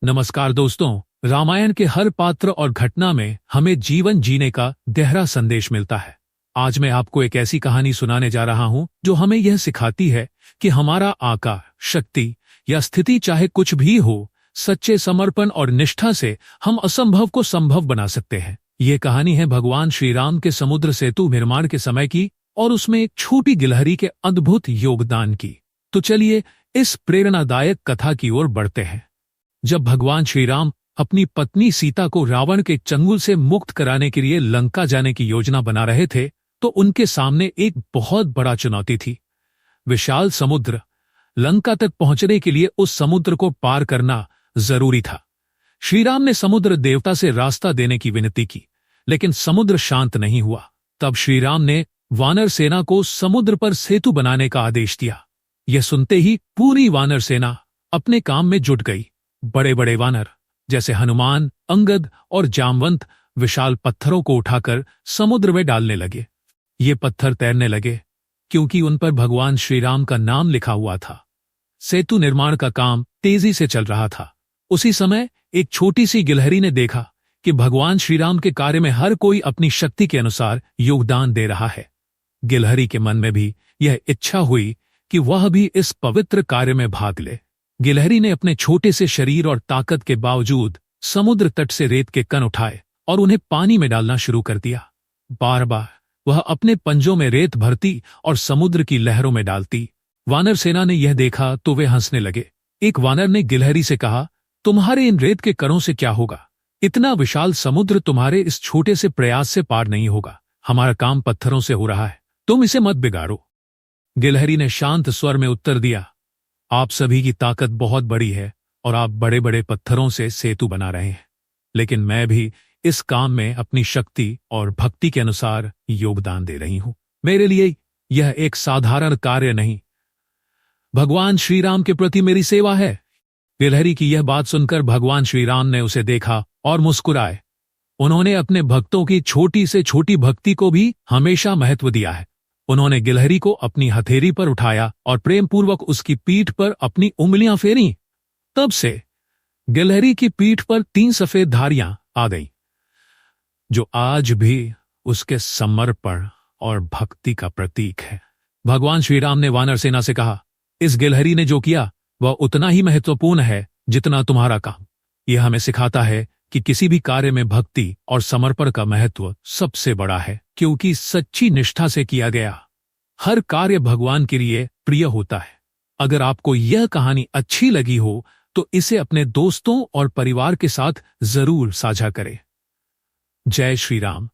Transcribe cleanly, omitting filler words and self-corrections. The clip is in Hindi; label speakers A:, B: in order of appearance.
A: नमस्कार दोस्तों। रामायण के हर पात्र और घटना में हमें जीवन जीने का गहरा संदेश मिलता है। आज मैं आपको एक ऐसी कहानी सुनाने जा रहा हूं जो हमें यह सिखाती है कि हमारा आकार, शक्ति या स्थिति चाहे कुछ भी हो, सच्चे समर्पण और निष्ठा से हम असंभव को संभव बना सकते हैं। ये कहानी है भगवान श्री राम के समुद्र सेतु निर्माण के समय की और उसमें एक छोटी गिलहरी के अद्भुत योगदान की। तो चलिए इस प्रेरणादायक कथा की ओर बढ़ते हैं। जब भगवान श्री राम अपनी पत्नी सीता को रावण के चंगुल से मुक्त कराने के लिए लंका जाने की योजना बना रहे थे, तो उनके सामने एक बहुत बड़ा चुनौती थी। विशाल समुद्र। लंका तक पहुंचने के लिए उस समुद्र को पार करना जरूरी था। श्री राम ने समुद्र देवता से रास्ता देने की विनती की, लेकिन समुद्र शांत नहीं हुआ। तब श्री राम ने वानर सेना को समुद्र पर सेतु बनाने का आदेश दिया। यह सुनते ही पूरी वानर सेना अपने काम में जुट गई। बड़े बड़े वानर जैसे हनुमान, अंगद और जामवंत विशाल पत्थरों को उठाकर समुद्र में डालने लगे। ये पत्थर तैरने लगे क्योंकि उन पर भगवान श्री राम का नाम लिखा हुआ था। सेतु निर्माण का काम तेजी से चल रहा था। उसी समय एक छोटी सी गिलहरी ने देखा कि भगवान श्री राम के कार्य में हर कोई अपनी शक्ति के अनुसार योगदान दे रहा है। गिलहरी के मन में भी यह इच्छा हुई कि वह भी इस पवित्र कार्य में भाग ले। गिलहरी ने अपने छोटे से शरीर और ताकत के बावजूद समुद्र तट से रेत के कण उठाए और उन्हें पानी में डालना शुरू कर दिया। बार बार वह अपने पंजों में रेत भरती और समुद्र की लहरों में डालती। वानर सेना ने यह देखा तो वे हंसने लगे। एक वानर ने गिलहरी से कहा, तुम्हारे इन रेत के कणों से क्या होगा? इतना विशाल समुद्र तुम्हारे इस छोटे से प्रयास से पार नहीं होगा। हमारा काम पत्थरों से हो रहा है, तुम इसे मत बिगाड़ो। गिलहरी ने शांत स्वर में उत्तर दिया, आप सभी की ताकत बहुत बड़ी है और आप बड़े बड़े पत्थरों से सेतु बना रहे हैं, लेकिन मैं भी इस काम में अपनी शक्ति और भक्ति के अनुसार योगदान दे रही हूं। मेरे लिए यह एक साधारण कार्य नहीं, भगवान श्री राम के प्रति मेरी सेवा है। गिलहरी की यह बात सुनकर भगवान श्री राम ने उसे देखा और मुस्कुराए। उन्होंने अपने भक्तों की छोटी से छोटी भक्ति को भी हमेशा महत्व दिया है। उन्होंने गिलहरी को अपनी हथेली पर उठाया और प्रेम पूर्वक उसकी पीठ पर अपनी उंगलियां फेरी। तब से गिलहरी की पीठ पर 3 सफेद धारियां आ गईं, जो आज भी उसके समर्पण और भक्ति का प्रतीक है। भगवान श्री राम ने वानर सेना से कहा, इस गिलहरी ने जो किया वह उतना ही महत्वपूर्ण है जितना तुम्हारा काम। यह हमें सिखाता है कि किसी भी कार्य में भक्ति और समर्पण का महत्व सबसे बड़ा है, क्योंकि सच्ची निष्ठा से किया गया हर कार्य भगवान के लिए प्रिय होता है। अगर आपको यह कहानी अच्छी लगी हो तो इसे अपने दोस्तों और परिवार के साथ जरूर साझा करें। जय श्री राम।